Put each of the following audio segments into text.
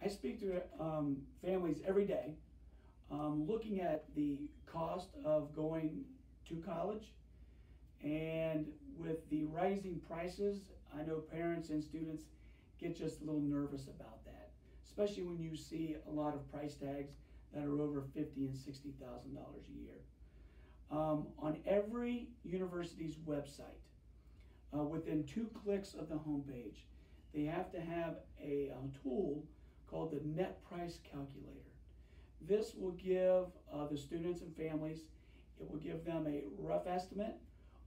I speak to families every day looking at the cost of going to college, and with the rising prices, I know parents and students get just a little nervous about that, especially when you see a lot of price tags that are over $50,000 and $60,000 a year. On every university's website, within 2 clicks of the homepage, they have to have a tool called the Net Price Calculator. This will give the students and families, it will give them a rough estimate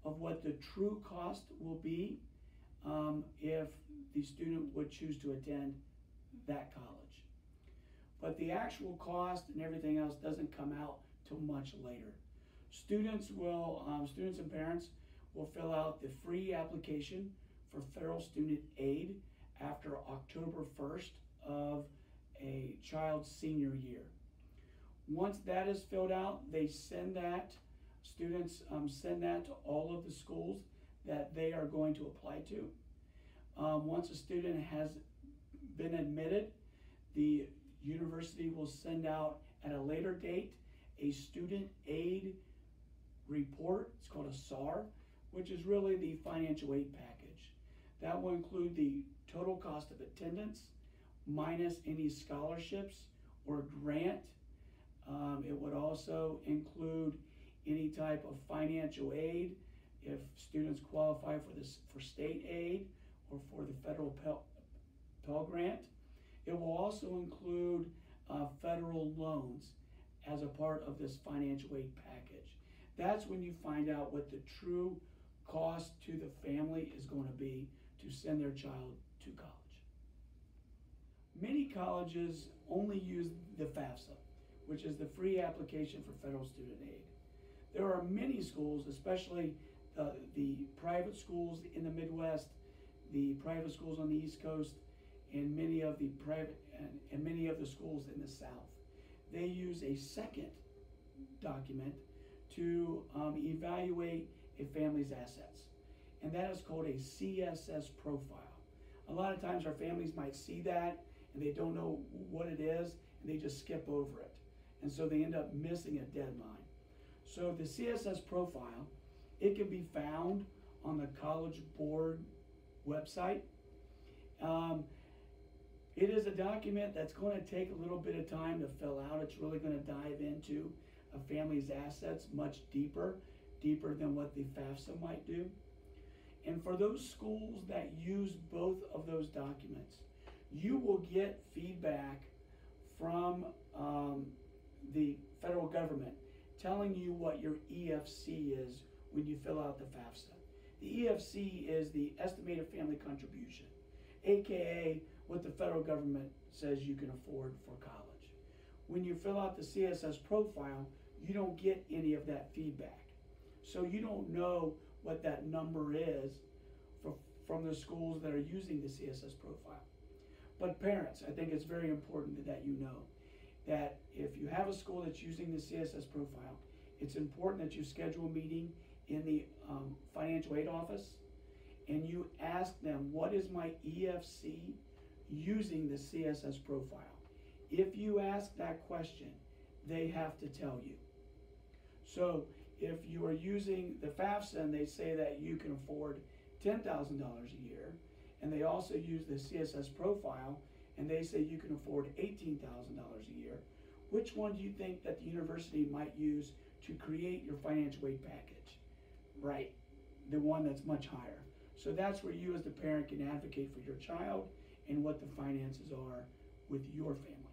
of what the true cost will be if the student would choose to attend that college. But the actual cost and everything else doesn't come out till much later. Students and parents will fill out the free application for federal student aid after October 1st of a child's senior year. Once that is filled out, they send that, students send that to all of the schools that they are going to apply to. Once a student has been admitted, the university will send out at a later date a student aid report. It's called a SAR, which is really the financial aid package. That will include the total cost of attendance minus any scholarships or grant. It would also include any type of financial aid if students qualify for state aid or for the federal Pell Grant. It will also include federal loans as a part of this financial aid package. That's when you find out what the true cost to the family is going to be to send their child to college. Many colleges only use the FAFSA, which is the free application for federal student aid. There are many schools, especially the private schools in the Midwest, the private schools on the East Coast, and many of the schools in the South. They use a second document to evaluate a family's assets, and that is called a CSS profile. A lot of times our families might see that and they don't know what it is and they just skip over it, and so they end up missing a deadline. So the CSS profile, it can be found on the College Board website. It is a document that's going to take a little bit of time to fill out. It's really going to dive into a family's assets much deeper than what the FAFSA might do. And for those schools that use both of those documents, you will get feedback from the federal government telling you what your EFC is when you fill out the FAFSA. The EFC is the estimated family contribution, aka what the federal government says you can afford for college. When you fill out the CSS profile, you don't get any of that feedback. So you don't know what that number is from the schools that are using the CSS profile. But parents, I think it's very important that you know that if you have a school that's using the CSS profile, it's important that you schedule a meeting in the financial aid office and you ask them, what is my EFC using the CSS profile? If you ask that question, they have to tell you. So if you are using the FAFSA and they say that you can afford $10,000 a year, and they also use the CSS profile and they say you can afford $18,000 a year, which one do you think that the university might use to create your financial aid package? Right, the one that's much higher. So that's where you as the parent can advocate for your child and what the finances are with your family.